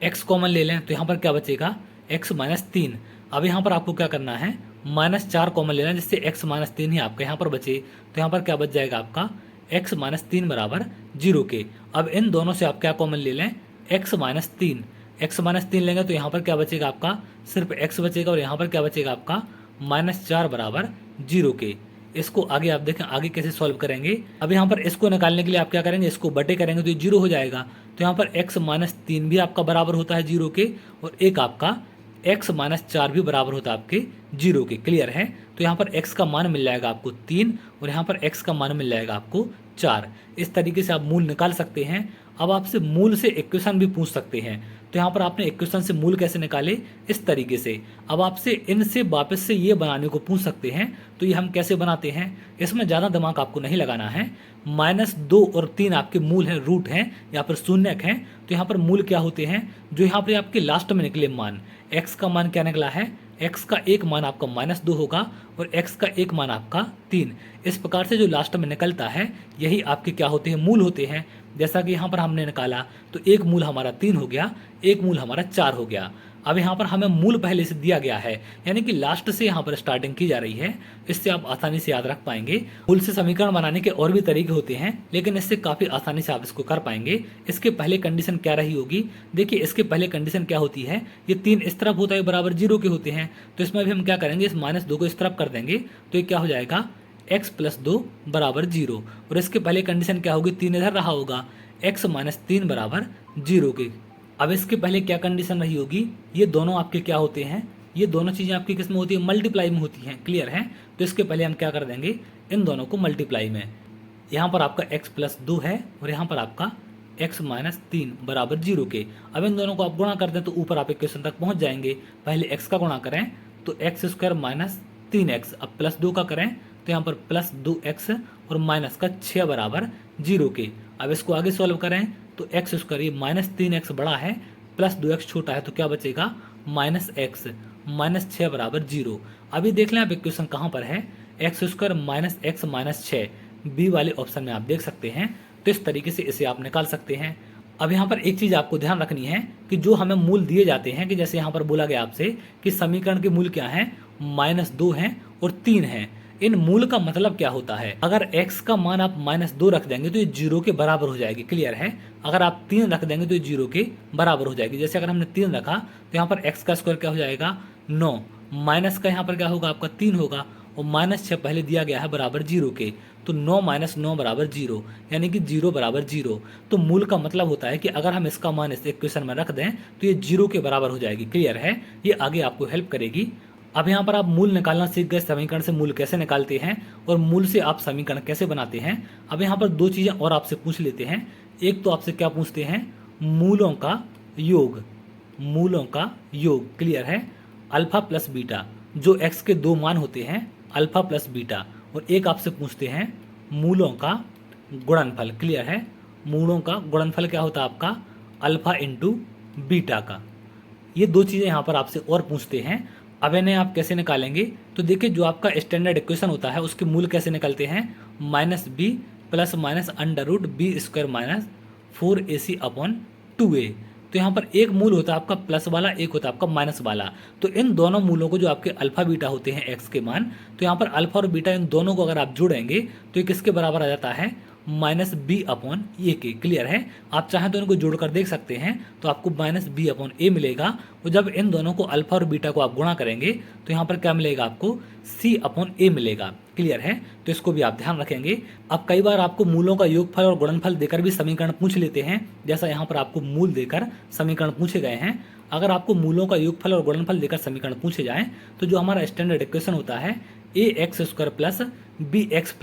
x कॉमन ले लें, तो यहाँ पर क्या बचेगा, x -3। अब यहाँ पर आपको क्या करना है, -4 कॉमन लेना, जिससे x -3 ही आपका यहाँ पर बचे। तो यहाँ पर क्या बच जाएगा आपका, x -3 बराबर 0 के। अब इन दोनों से आप क्या कॉमन ले लें, x -3 लेंगे तो यहाँ पर क्या बचेगा आपका, सिर्फ x बचेगा, और यहाँ पर क्या बचेगा आपका -4 बराबर 0 के। इसको आगे आप देखें आगे कैसे सॉल्व करेंगे। अब यहाँ पर इसको निकालने के लिए आप क्या करेंगे, इसको बटे करेंगे तो ये 0 हो जाएगा। तो यहाँ पर x -3 भी आपका बराबर होता है 0 के, और एक आपका x -4 भी बराबर होता है आपके 0 के। क्लियर है। तो यहाँ पर x का मान मिल जाएगा आपको 3 और यहाँ पर x का मान मिल जाएगा आपको 4। इस तरीके से आप मूल निकाल सकते हैं। अब आपसे मूल से इक्वेशन भी पूछ सकते हैं, तो यहाँ पर आपने इक्वेशन से मूल कैसे निकाले, इस तरीके से। अब आपसे इनसे वापस से ये बनाने को पूछ सकते हैं, तो ये हम कैसे बनाते हैं, इसमें ज़्यादा दिमाग आपको नहीं लगाना है। -2 और 3 आपके मूल हैं, रूट हैं, यहाँ पर शून्यक हैं। तो यहाँ पर मूल क्या होते हैं, जो यहाँ पर आपके लास्ट में निकले मान। x का मान क्या निकला है, x का एक मान आपका -2 होगा और x का एक मान आपका 3। इस प्रकार से जो लास्ट में निकलता है यही आपके क्या होते हैं, मूल होते हैं। जैसा कि यहाँ पर हमने निकाला, तो एक मूल हमारा 3 हो गया, एक मूल हमारा 4 हो गया। अब यहाँ पर हमें मूल पहले से दिया गया है, यानी कि लास्ट से यहाँ पर स्टार्टिंग की जा रही है। इससे आप आसानी से याद रख पाएंगे। मूल से समीकरण बनाने के और भी तरीके होते हैं, लेकिन इससे काफ़ी आसानी से आप इसको कर पाएंगे। इसके पहले कंडीशन क्या रही होगी, देखिए इसके पहले कंडीशन क्या होती है, ये 3 इस तरफ होता है बराबर 0 के होते हैं। तो इसमें भी हम क्या करेंगे, इस -2 को इस तरफ कर देंगे, तो ये क्या हो जाएगा, x + 2 बराबर 0। और इसके पहले कंडीशन क्या होगी, 3 इधर रहा होगा, x - 3 बराबर 0 के। अब इसके पहले क्या कंडीशन रही होगी, ये दोनों आपके क्या होते हैं, ये दोनों चीज़ें आपकी किस में होती है, मल्टीप्लाई में होती हैं, क्लियर है। तो इसके पहले हम क्या कर देंगे, इन दोनों को मल्टीप्लाई में। यहाँ पर आपका x + 2 है और यहाँ पर आपका x - 3 बराबर 0 के। अब इन दोनों को आप गुणा कर दें तो ऊपर आप इक्वेशन तक पहुँच जाएंगे। पहले x का गुणा करें तो x² - 3x, अब +2 का करें तो यहाँ पर +2x और माइनस का 6 बराबर 0 के। अब इसको आगे सॉल्व करें तो x² ये -3x बड़ा है, +2x छोटा है, तो क्या बचेगा, -x, -6 बराबर 0। अभी देख लें आप इक्वेशन कहाँ पर है, x² -x -6 बी वाले ऑप्शन में आप देख सकते हैं। तो इस तरीके से इसे आप निकाल सकते हैं। अब यहाँ पर एक चीज़ आपको ध्यान रखनी है कि जो हमें मूल दिए जाते हैं, कि जैसे यहाँ पर बोला गया आपसे कि समीकरण के मूल क्या हैं, -2 हैं और 3 हैं। इन मूल का मतलब क्या होता है, अगर x का मान आप -2 रख देंगे तो ये 0 के बराबर हो जाएगी, क्लियर है। अगर आप 3 रख देंगे तो ये 0 के बराबर हो जाएगी। जैसे अगर हमने 3 रखा तो यहाँ पर x का स्क्वायर क्या हो जाएगा, 9, माइनस का यहाँ पर क्या होगा आपका 3 होगा और -6 पहले दिया गया है बराबर 0 के। तो 9 - 9 बराबर 0, यानी कि 0 बराबर 0। तो मूल का मतलब होता है कि अगर हम इसका मान इस इक्वेशन में रख दें तो ये 0 के बराबर हो जाएगी, क्लियर है। ये आगे आपको हेल्प करेगी। अब यहाँ पर आप मूल निकालना सीख गए, समीकरण से मूल कैसे निकालते हैं और मूल से आप समीकरण कैसे बनाते हैं। अब यहाँ पर 2 चीज़ें और आपसे पूछ लेते हैं। एक तो आपसे क्या पूछते हैं, मूलों का योग, मूलों का योग, क्लियर है, अल्फा प्लस बीटा, जो x के 2 मान होते हैं, अल्फा प्लस बीटा। और एक आपसे पूछते हैं मूलों का गुणनफल, क्लियर है। मूलों का गुणनफल क्या होता है आपका, अल्फा इंटू बीटा का। ये 2 चीज़ें यहाँ पर आपसे और पूछते हैं। अब इन्हें आप कैसे निकालेंगे, तो देखिए जो आपका स्टैंडर्ड इक्वेशन होता है उसके मूल कैसे निकलते हैं, -b + (√b² - 4ac/2a। तो यहाँ पर एक मूल होता है आपका प्लस वाला, एक होता है आपका माइनस वाला। तो इन दोनों मूलों को जो आपके अल्फा बीटा होते हैं x के मान, तो यहाँ पर अल्फा और बीटा इन दोनों को अगर आप जोड़ेंगे तो ये किसके बराबर आ जाता है, -b/a के, क्लियर है। आप चाहें तो इनको जोड़कर देख सकते हैं, तो आपको -b/a मिलेगा। और जब इन दोनों को अल्फा और बीटा को आप गुणा करेंगे तो यहाँ पर क्या मिलेगा आपको, c/a मिलेगा, क्लियर है। तो इसको भी आप ध्यान रखेंगे। अब कई बार आपको मूलों का योगफल और गुणनफल देकर भी समीकरण पूछ लेते हैं, जैसा यहाँ पर आपको मूल देकर समीकरण पूछे गए हैं। अगर आपको मूलों का योगफल और गुणनफल देकर समीकरण पूछे जाएं तो जो हमारा स्टैंडर्ड इक्वेशन होता है ax² + bx +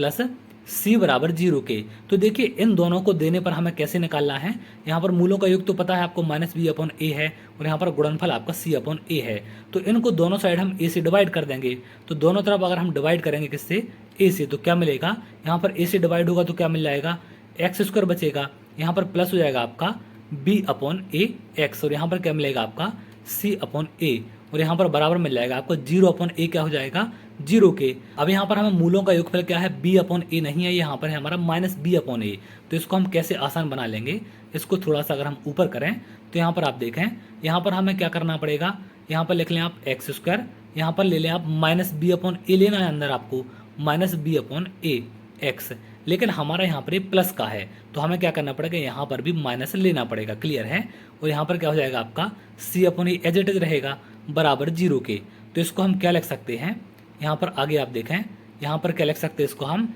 c बराबर 0 के। तो देखिए इन दोनों को देने पर हमें कैसे निकालना है, यहाँ पर मूलों का योग तो पता है आपको -b/a है और यहाँ पर गुणनफल आपका c/a है। तो इनको दोनों साइड हम a से डिवाइड कर देंगे। तो दोनों तरफ अगर हम डिवाइड करेंगे किससे, a से, तो क्या मिलेगा, यहाँ पर a से डिवाइड होगा तो क्या मिल जाएगा, x² बचेगा, यहाँ पर प्लस हो जाएगा आपका b/a x और यहाँ पर क्या मिलेगा आपका c/a और यहाँ पर बराबर मिल जाएगा आपको 0/a क्या हो जाएगा, 0 के। अब यहाँ पर हमें मूलों का योगफल क्या है, b/a नहीं है, यहाँ पर है हमारा -b/a। तो इसको हम कैसे आसान बना लेंगे, इसको थोड़ा सा अगर हम ऊपर करें तो यहाँ पर आप देखें, यहाँ पर हमें क्या करना पड़ेगा, यहाँ पर लिख लें आप x², यहाँ पर ले लें आप -b/a लेना है अंदर आपको, -b/a x। लेकिन हमारा यहाँ पर ये प्लस का है तो हमें क्या करना पड़ेगा, यहाँ पर भी माइनस लेना पड़ेगा, क्लियर है। और यहाँ पर क्या हो जाएगा आपका c/a एज इट इज रहेगा बराबर 0 के। तो इसको हम क्या लिख सकते हैं, यहाँ पर आगे आप देखें, यहाँ पर क्या लिख सकते हैं, इसको हम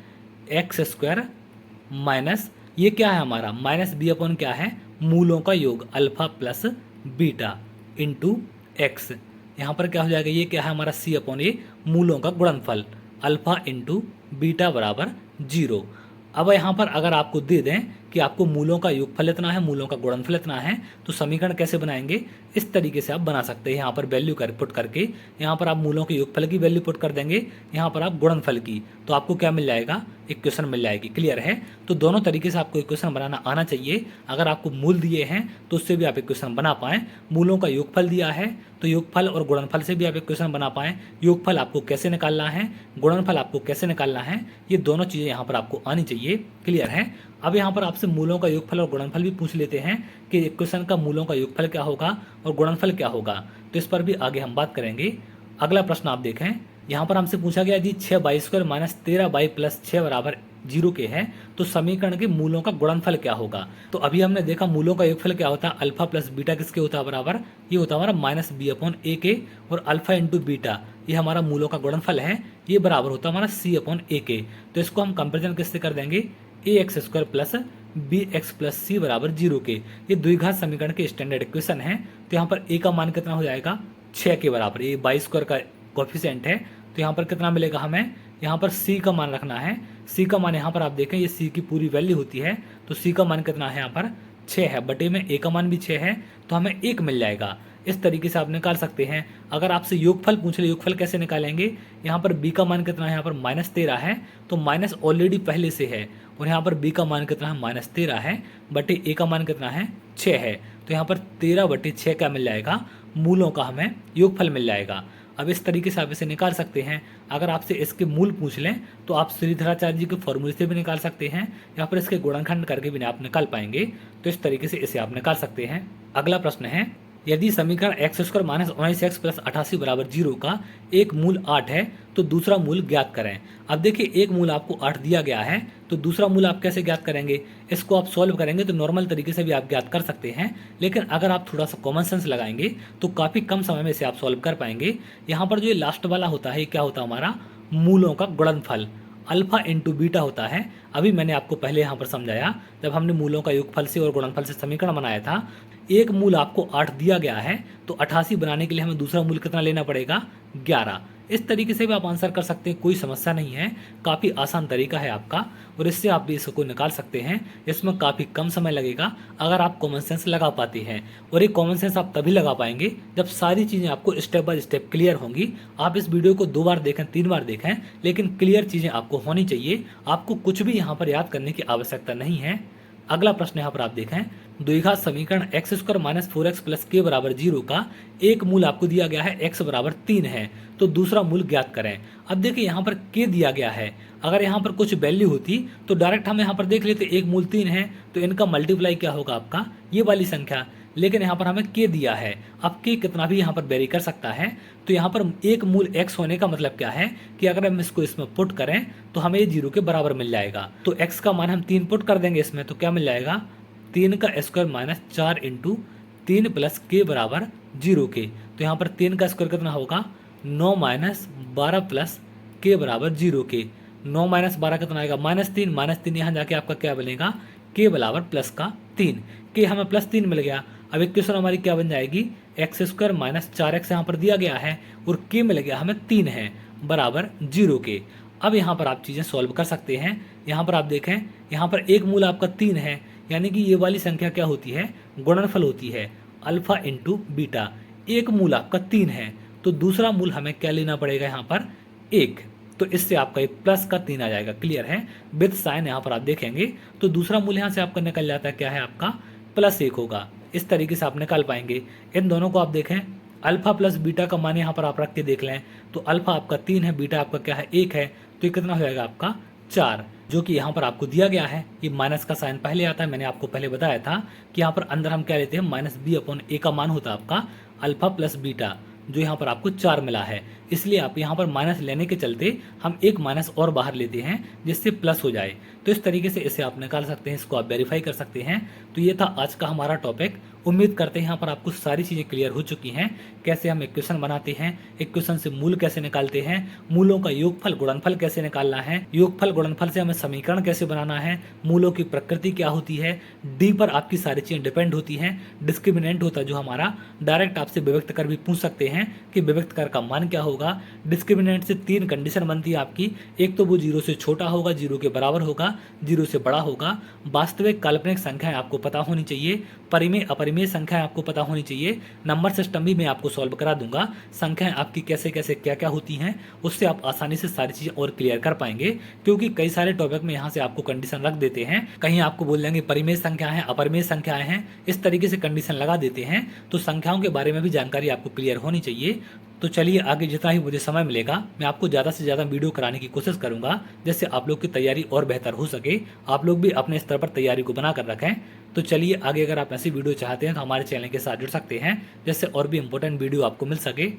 x² माइनस ये क्या है हमारा -b/ क्या है, मूलों का योग alpha plus beta into x। यहाँ पर क्या हो जाएगा, ये क्या है हमारा सी अपॉन ए मूलों का गुणनफल अल्फा इंटू बीटा बराबर 0। अब यहाँ पर अगर आपको दे दें कि आपको मूलों का योगफल इतना है, मूलों का गुणनफल इतना है, तो समीकरण कैसे बनाएंगे, इस तरीके से आप बना सकते हैं। यहाँ पर वैल्यू कर पुट करके यहाँ पर आप मूलों के योगफल की वैल्यू पुट कर देंगे, यहाँ पर आप गुणनफल की, तो आपको क्या मिल जाएगा, इक्वेशन मिल जाएगी। क्लियर है। तो दोनों तरीके से आपको इक्वेशन बनाना आना चाहिए। अगर आपको मूल दिए हैं तो उससे भी आप इक्वेशन बना पाएँ, मूलों का योगफल दिया है तो योगफल और गुणनफल से भी आप इक्वेशन बना पाएँ। योगफल आपको कैसे निकालना है, गुणनफल आपको कैसे निकालना है, ये दोनों चीज़ें यहाँ पर आपको आनी चाहिए। क्लियर है। अब यहाँ पर आपसे मूलों का योगफल और गुणनफल भी पूछ लेते हैं कि इक्वेशन का मूलों का योगफल क्या होगा और गुणनफल क्या होगा, तो इस पर भी आगे हम बात करेंगे। अगला प्रश्न आप देखें, यहाँ पर हमसे पूछा गया जी 6y² माइनस 13y प्लस 6 बराबर 0 के है, तो समीकरण के मूलों का गुणनफल क्या होगा। तो अभी हमने देखा मूलों का योगफल क्या होता है, अल्फा प्लस बीटा किसके होता है बराबर, ये होता है हमारा माइनस बी अपॉन ए के, और अल्फा इंटू बीटा ये हमारा मूलों का गुणनफल है, ये बराबर होता है हमारा सी अपॉन ए के। तो इसको हम कंपेरिजन किससे कर देंगे, ax² प्लस bx प्लस सी बराबर 0 के। ये द्विघात समीकरण के स्टैंडर्ड इक्वेशन है। तो यहाँ पर a का मान कितना हो जाएगा, 6 के बराबर, ये y² का कोफिशिएंट है, तो यहाँ पर कितना मिलेगा हमें, यहाँ पर c का मान रखना है। c का मान यहाँ पर आप देखें, ये c की पूरी वैल्यू होती है, तो c का मान कितना है यहाँ पर 6 है, बटे में a का मान भी 6 है, तो हमें 1 मिल जाएगा। इस तरीके से आप निकाल सकते हैं। अगर आपसे योगफल पूछ ले, योगफल कैसे निकालेंगे, यहाँ पर b का मान कितना है, यहाँ पर -13 है, तो माइनस ऑलरेडी पहले से है, और यहाँ पर b का मान कितना है, -13 है, बटे a का मान कितना है 6 है, तो यहाँ पर 13/6 क्या मिल जाएगा, मूलों का हमें योगफल मिल जाएगा। अब इस तरीके से आप इसे निकाल सकते हैं। अगर आपसे इसके मूल पूछ लें तो आप श्रीधराचार्य जी के फॉर्मूले से भी निकाल सकते हैं, या फिर इसके गुणनखंड करके भी आप निकाल पाएंगे। तो इस तरीके से इसे आप निकाल सकते हैं। अगला प्रश्न है, यदि समीकरण x² माइनस 19x प्लस 88 बराबर 0 का एक मूल 8 है तो दूसरा मूल ज्ञात करें। अब देखिए, एक मूल आपको 8 दिया गया है, तो दूसरा मूल आप कैसे ज्ञात करेंगे, इसको आप सॉल्व करेंगे तो नॉर्मल तरीके से भी आप ज्ञात कर सकते हैं, लेकिन अगर आप थोड़ा सा कॉमन सेंस लगाएंगे तो काफ़ी कम समय में इसे आप सॉल्व कर पाएंगे। यहाँ पर जो ये लास्ट वाला होता है, क्या होता है हमारा मूलों का गुणनफल, अल्फा इंटू बीटा होता है। अभी मैंने आपको पहले यहाँ पर समझाया, जब हमने मूलों का योगफल से और गुणनफल से समीकरण बनाया था। एक मूल आपको 8 दिया गया है, तो 88 बनाने के लिए हमें दूसरा मूल कितना लेना पड़ेगा, 11। इस तरीके से भी आप आंसर कर सकते हैं, कोई समस्या नहीं है, काफ़ी आसान तरीका है आपका, और इससे आप भी इसको निकाल सकते हैं। इसमें काफ़ी कम समय लगेगा अगर आप कॉमन सेंस लगा पाते हैं, और ये कॉमन सेंस आप तभी लगा पाएंगे जब सारी चीज़ें आपको स्टेप बाय स्टेप क्लियर होंगी। आप इस वीडियो को 2 बार देखें, 3 बार देखें, लेकिन क्लियर चीज़ें आपको होनी चाहिए। आपको कुछ भी यहाँ पर याद करने की आवश्यकता नहीं है। अगला प्रश्न यहाँ पर आप देखें, द्विघात समीकरण x² minus 4x plus k बराबर 0 का एक मूल आपको दिया गया है, x बराबर 3 है, तो दूसरा मूल ज्ञात करें। अब देखिए, यहाँ पर k दिया गया है, अगर यहाँ पर कुछ वैल्यू होती तो डायरेक्ट हम यहाँ पर देख लेते, एक मूल 3 है तो इनका मल्टीप्लाई क्या होगा आपका, ये वाली संख्या, लेकिन यहाँ पर हमें k दिया है। अब k कितना भी यहाँ पर वेरी कर सकता है, तो यहाँ पर एक मूल x होने का मतलब क्या है कि अगर हम इसको इसमें पुट करें तो हमें 0 के बराबर मिल जाएगा। तो x का मान हम 3 पुट कर देंगे इसमें, तो क्या मिल जाएगा, 3 का square minus 4 into 3 plus k बराबर 0 के। तो यहाँ पर 3 का स्क्वायर कितना होगा, 9 माइनस 12 प्लस k बराबर 0 के। 9 माइनस 12 कितना आएगा, -3, -3 यहाँ जाके आपका क्या बनेगा, k बराबर प्लस का 3, k हमें +3 मिल गया। अब इक्वेशन हमारी क्या बन जाएगी, x² माइनस 4x यहाँ पर दिया गया है, और k मिल गया हमें 3 है, बराबर 0 के। अब यहाँ पर आप चीज़ें सॉल्व कर सकते हैं। यहाँ पर आप देखें, यहाँ पर एक मूल आपका 3 है, यानी कि ये वाली संख्या क्या होती है, गुणनफल होती है, अल्फा इंटू बीटा। एक मूल आपका 3 है, तो दूसरा मूल हमें क्या लेना पड़ेगा, यहाँ पर 1, तो इससे आपका एक प्लस का 3 आ जाएगा। क्लियर है, विद साइन यहाँ पर आप देखेंगे तो दूसरा मूल यहाँ से आपका निकल जाता है, क्या है आपका +1 होगा। इस तरीके से आप निकाल पाएंगे। इन दोनों को आप देखें, अल्फा प्लस बीटा का मान यहाँ पर आप रख के देख लें, तो अल्फा आपका 3 है, बीटा आपका क्या है 1 है, तो ये कितना हो जाएगा आपका 4, जो कि यहाँ पर आपको दिया गया है। ये माइनस का साइन पहले आता है, मैंने आपको पहले बताया था कि यहाँ पर अंदर हम क्या लेते हैं, -b/a का मान होता है आपका अल्फा प्लस बीटा, जो यहाँ पर आपको 4 मिला है, इसलिए आप यहाँ पर माइनस लेने के चलते हम एक माइनस और बाहर लेते हैं जिससे प्लस हो जाए। तो इस तरीके से इसे आप निकाल सकते हैं, इसको आप वेरीफाई कर सकते हैं। तो ये था आज का हमारा टॉपिक। उम्मीद करते हैं यहाँ पर आपको सारी चीज़ें क्लियर हो चुकी हैं। कैसे हम इक्वेशन बनाते हैं, इक्वेशन से मूल कैसे निकालते हैं, मूलों का योगफल गुणनफल कैसे निकालना है, योगफल गुणनफल से हमें समीकरण कैसे बनाना है, मूलों की प्रकृति क्या होती है, डी पर आपकी सारी चीज़ें डिपेंड होती हैं। डिस्क्रिमिनेंट होता है जो हमारा, डायरेक्ट आपसे विभक्त कर भी पूछ सकते हैं कि विभक्त कर का मान क्या होगा। डिस्क्रिमिनेंट से 3 कंडीशन बनती है आपकी, एक तो वो 0 से छोटा होगा, 0 के बराबर होगा, 0 से बड़ा होगा, वास्तविक काल्पनिक संख्याएं आपको पता होनी चाहिए, परिमेय अपरिमेय संख्याएं आपको पता होनी चाहिए। नंबर सिस्टम भी मैं आपको सॉल्व करा दूंगा, संख्याएं आपकी कैसे कैसे क्या क्या होती हैं, उससे आप आसानी से सारी चीज़ें और क्लियर कर पाएंगे। क्योंकि कई सारे टॉपिक में यहाँ से आपको कंडीशन रख देते हैं, कहीं आपको बोल देंगे परिमेय संख्या है, अपरिमेय संख्याएं हैं, इस तरीके से कंडीशन लगा देते हैं। तो संख्याओं के बारे में भी जानकारी आपको क्लियर होनी चाहिए। तो चलिए आगे जितना ही मुझे समय मिलेगा मैं आपको ज़्यादा से ज़्यादा वीडियो कराने की कोशिश करूंगा, जिससे आप लोग की तैयारी और बेहतर हो सके, आप लोग भी अपने स्तर पर तैयारी को बना कर रखें। तो चलिए आगे अगर आप ऐसी वीडियो चाहते हैं तो हमारे चैनल के साथ जुड़ सकते हैं, जिससे और भी इंपॉर्टेंट वीडियो आपको मिल सके।